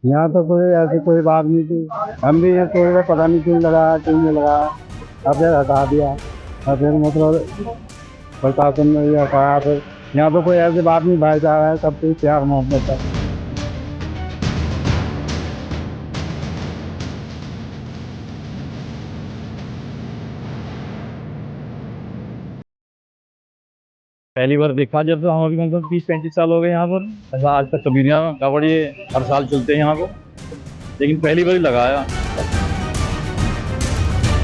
यहाँ तो कोई ऐसी कोई बात नहीं थी। हम भी यहाँ कोई पता नहीं क्यों लगाया क्यों नहीं लगाया। अब फिर हटा दिया। और फिर मतलब प्रशासन ने ये हटाया। फिर यहाँ तो कोई ऐसी बात नहीं, भाईचारा है, सब कोई प्यार मोहब्बत है। पहली बार देखा जब, तो हम अभी मतलब 30-35 साल हो गए यहाँ पर। ऐसा आज तक कभी नहीं कावड़ ये हर साल चलते हैं यहाँ को, लेकिन पहली बार ही लगाया।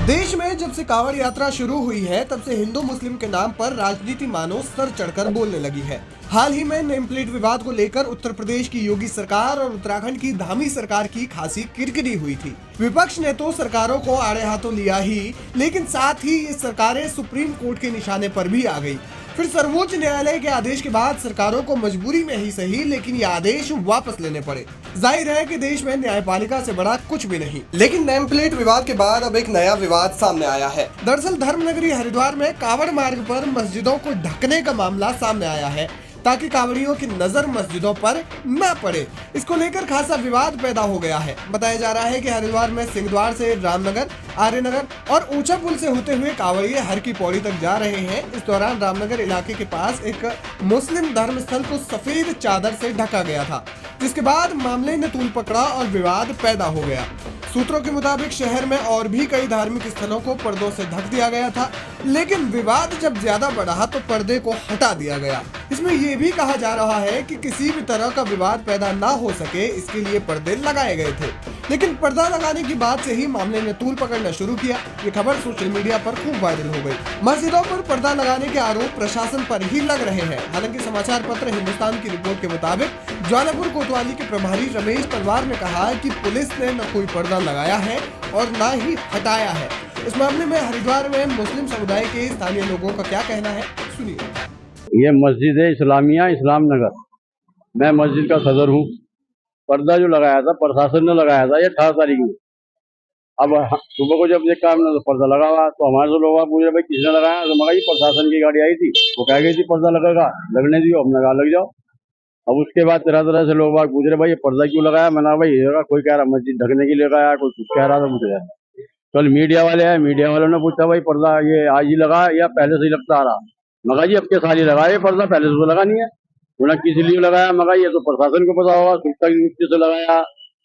देश में जब से कांवड़ यात्रा शुरू हुई है तब से हिंदू मुस्लिम के नाम पर राजनीति मानो सर चढ़कर बोलने लगी है। हाल ही में नेम प्लेट विवाद को लेकर उत्तर प्रदेश की योगी सरकार और उत्तराखंड की धामी सरकार की खासी किरकिरी हुई थी। विपक्ष ने तो सरकारों को आड़े हाथों लिया ही, लेकिन साथ ही ये सरकारें सुप्रीम कोर्ट के निशाने पर भी आ गई। फिर सर्वोच्च न्यायालय के आदेश के बाद सरकारों को मजबूरी में ही सही, लेकिन ये आदेश वापस लेने पड़े। जाहिर है कि देश में न्यायपालिका से बड़ा कुछ भी नहीं। लेकिन नेम प्लेट विवाद के बाद अब एक नया विवाद सामने आया है। दरअसल धर्मनगरी हरिद्वार में कांवड़ मार्ग पर मस्जिदों को ढकने का मामला सामने आया है ताकि कांवड़ियों की नजर मस्जिदों पर न पड़े। इसको लेकर खासा विवाद पैदा हो गया है। बताया जा रहा है कि हरिद्वार में सिंहद्वार से रामनगर, आर्यनगर और ऊंचा पुल से होते हुए कांवड़िये हर की पौड़ी तक जा रहे हैं। इस दौरान रामनगर इलाके के पास एक मुस्लिम धर्मस्थल को सफेद चादर से ढका गया था, जिसके बाद मामले ने तूल पकड़ा और विवाद पैदा हो गया। सूत्रों के मुताबिक शहर में और भी कई धार्मिक स्थलों को पर्दों से ढक दिया गया था, लेकिन विवाद जब ज्यादा बढ़ा तो पर्दे को हटा दिया गया। इसमें यह भी कहा जा रहा है कि किसी भी तरह का विवाद पैदा ना हो सके, इसके लिए पर्दे लगाए गए थे। लेकिन पर्दा लगाने की बात से ही मामले ने तूल पकड़ना शुरू किया। ये खबर सोशल मीडिया पर खूब वायरल हो गई। मस्जिदों पर पर्दा लगाने के आरोप प्रशासन पर ही लग रहे हैं। हालांकि समाचार पत्र हिंदुस्तान की रिपोर्ट के मुताबिक ज्वालापुर कोतवाली के प्रभारी रमेश तलवार ने कहा है कि पुलिस ने न कोई पर्दा लगाया है और न ही हटाया है। इस मामले में हरिद्वार में मुस्लिम समुदाय के स्थानीय लोगों का क्या कहना है, सुनिए। ये मस्जिद है इस्लामिया इस्लाम नगर। मैं मस्जिद का सदर हूँ। पर्दा जो लगाया था प्रशासन ने लगाया था ये 18 तारीख में। अब सुबह को जब देखा हमने तो पर्दा लगा हुआ, तो हमारे से लोग पूछ रहे भाई किसने लगाया, तो मगर ये प्रशासन की गाड़ी आई थी, वो कह गई थी पर्दा लगेगा, लगने दियो, हमने कहा लग जाओ। अब उसके बाद तरह तरह से लोग पूछ रहे भाई ये पर्दा क्यों लगाया। मैंने कहा भाई ये कोई कह रहा मस्जिद ढकने के लिए लगाया, कोई कुछ कह रहा था मुझे। कल मीडिया वाले आए, मीडिया वालों ने पूछा भाई पर्दा ये आज ही लगा या पहले से ही लगता आ रहा। मगा जी अब के साल ही लगाया ये पर्दा, पहले से तो लगा नहीं है। उन्होंने किस लिए लगाया, मगा ये तो प्रशासन को पता होगा, सुरक्षा की दृष्टि से लगाया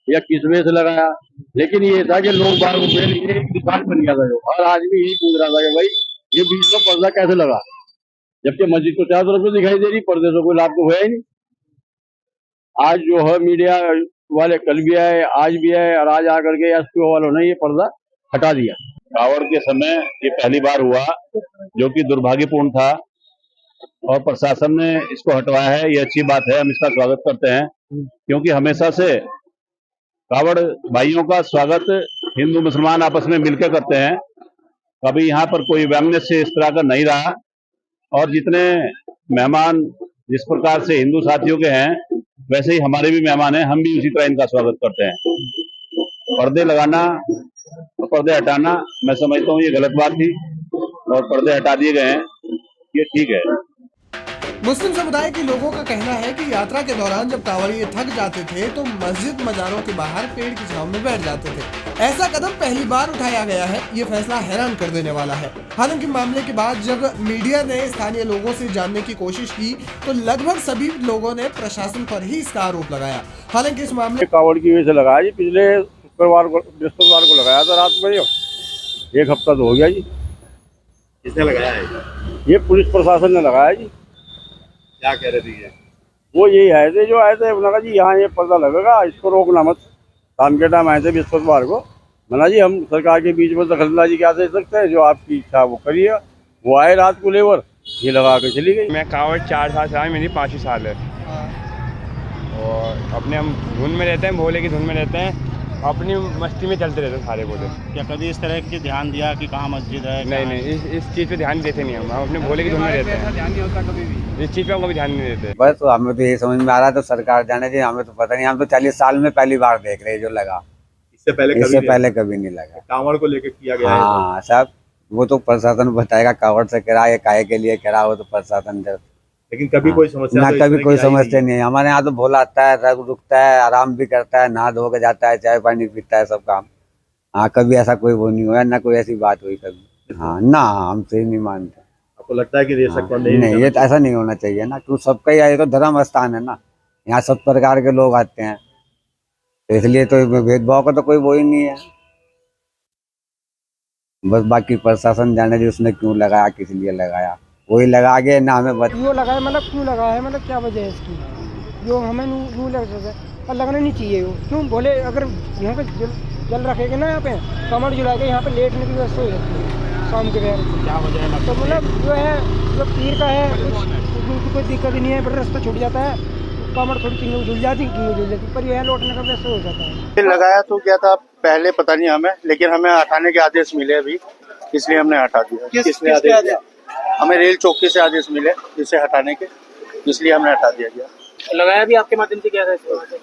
या किस वजह से लगाया। लेकिन ये था कि लोग बार दुकान बन गया था जो, और आदमी यही पूछ रहा था कि भाई ये बीच में पर्दा कैसे लगा, जबकि मस्जिद तो चारों तरफ से दिखाई दे रही, पर्दे से कोई लाभ तो हुआ ही नहीं। आज जो है मीडिया वाले कल भी आए, आज भी आए, और आज आकर के एसपीओ वालों ने ये पर्दा हटा दिया। कावड़ के समय ये पहली बार हुआ, जो कि दुर्भाग्यपूर्ण था, और प्रशासन ने इसको हटवाया है, ये अच्छी बात है, हम इसका स्वागत करते हैं। क्योंकि हमेशा से कावड़ भाइयों का स्वागत हिंदू मुसलमान आपस में मिलकर करते हैं। कभी यहाँ पर कोई वैमनस्य इस तरह का नहीं रहा, और जितने मेहमान जिस प्रकार से हिंदू साथियों के हैं वैसे ही हमारे भी मेहमान हैं, हम भी उसी तरह इनका स्वागत करते हैं। पर्दे लगाना और पर्दे हटाना मैं समझता हूँ ये गलत बात थी, और पर्दे हटा दिए गए हैं, ये ठीक है। मुस्लिम समुदाय के लोगों का कहना है कि यात्रा के दौरान जब कांवड़िये थक जाते थे तो मस्जिद मजारों के बाहर पेड़ की छांव में बैठ जाते थे। ऐसा कदम पहली बार उठाया गया है। ये फैसला हैरान कर देने वाला है। हालांकि मामले के बाद जब मीडिया ने स्थानीय लोगों से जानने की कोशिश की तो लगभग सभी लोगों ने प्रशासन पर ही इसका आरोप लगाया। हालांकि इस मामले कावड़ की वजह से लगाया जी, पिछले शुक्रवार को बृहस्पतिवार को लगाया था रात में, एक हफ्ता तो हो गया जी। किसने लगाया है? ये पुलिस प्रशासन ने लगाया जी। क्या कह रहे थे ये? वो यही आए थे जो आए थे, उन्होंने कहा जी यहाँ ये पर्दा लगेगा, इसको रोकना मत। शाम के टाइम आए थे बृहस्पतिवार को। मना जी हम सरकार के बीच में दखलंदाजी क्या दे सकते हैं, जो आपकी इच्छा वो करिए। वो आए रात को लेबर, ये लगा के चली गई। मैं कावड़ 4 साल से आया, मेरी 5 ही साल है। और अपने हम धुन में रहते हैं, भोले की धुन में रहते हैं, अपनी मस्ती में चलते रहते हैं सारे बोले। क्या कभी इस तरह के ध्यान दिया कि कहाँ मस्जिद है? नहीं, इस चीज़ पे ध्यान देते नहीं हम अपने भोले की धुन में रहते हैं। ध्यान नहीं होता कभी भी, इस चीज़ पे हम कभी ध्यान नहीं देते। बस तो हमें तो ये समझ में आ रहा है, तो सरकार जाने दे, हमें तो पता नहीं। हम तो 40 साल में पहली बार देख रहे हैं जो लगा। इससे पहले कभी नहीं लगा। कांवड़ को लेकर किया गया है। हाँ सब वो तो प्रशासन बताएगा, कावड़ से करा या काहे के लिए करा, वो तो प्रशासन जब लेकिन कभी कोई समस्या ना तो इस कभी तरह कोई की आई समस्या नहीं। नहीं है। हमारे यहाँ तो भोला आता है, रुकता है, आराम भी करता है, नहा धो के जाता है, चाय पानी पीता है, सब काम। हाँ, कभी ऐसा कोई वो नहीं हुआ, ना कोई ऐसी बात हुई कभी। हाँ ना, हम सही नहीं मानते। आपको लगता है कि ये हाँ, सब नहीं, ये तो ऐसा नहीं होना चाहिए ना, क्यों सबका ही तो धर्म स्थान है ना, यहाँ सब प्रकार के लोग आते हैं, तो इसलिए तो भेदभाव का तो कोई वो ही नहीं है। बस बाकी प्रशासन जाने दे उसने क्यों लगाया, किस लिए लगाया, वही लगा के ना हमें क्यों लगाया, मतलब क्यों लगाया है, मतलब क्या वजह है इसकी, जो हमें यूँ लग रहा है और लगना नहीं चाहिए वो। क्यों बोले, अगर यहाँ पे जल रखेंगे ना, यहाँ पे कमर जुड़ा के यहाँ पे लेटने की व्यवस्था हो जाती है शाम के टाइम। क्या वजह है, तो मतलब जो है, जो पीर का है, कुछ कोई दिक्कत नहीं है, बड़ा रास्ता छूट जाता है, कमर थोड़ी किंग झुल जाती, पर यह लौटने का व्यवस्था हो जाता है। लगाया तो क्या था पहले पता नहीं हमें, लेकिन हमें हटाने के आदेश मिले अभी, इसलिए हमने हटा दिया। किसने आदेश दिया? हमें रेल चौकी से आदेश मिले इसे हटाने के, इसलिए हमने हटा दिया गया। लगाया भी आपके माध्यम से क्या है?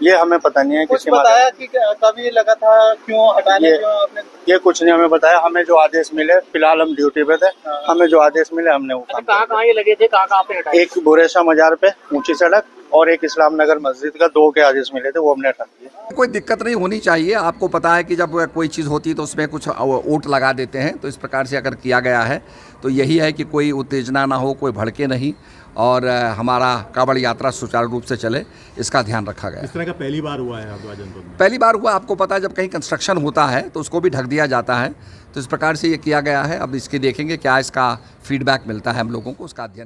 ये हमें पता नहीं है, कुछ किसके बताया कि कब ये लगा था, क्यों हटाने, क्यों आपने? ये कुछ नहीं हमें बताया। हमें जो आदेश मिले, फिलहाल हम ड्यूटी पे थे, हमें जो आदेश मिले हमने वो काम कहाँ कहाँ ये लगे थे, कहाँ कहाँ पे हटाए? एक बुरेशा मजार पे ऊंची सड़क और एक इस्लाम नगर मस्जिद का, 2 के आदेश मिले थे, वो हमने हटा दिया। कोई दिक्कत नहीं होनी चाहिए। आपको पता है कि जब कोई चीज़ होती है तो उसमें कुछ ओट लगा देते हैं, तो इस प्रकार से अगर किया गया है तो यही है कि कोई उत्तेजना ना हो, कोई भड़के नहीं, और हमारा कांवड़ यात्रा सुचारू रूप से चले, इसका ध्यान रखा गया। इस तरह का पहली बार हुआ है हरद्वार जनपद में? पहली बार हुआ। आपको पता है जब कहीं कंस्ट्रक्शन होता है तो उसको भी ढक दिया जाता है, तो इस प्रकार से ये किया गया है। अब इसके देखेंगे क्या इसका फीडबैक मिलता है हम लोगों को, उसका अध्ययन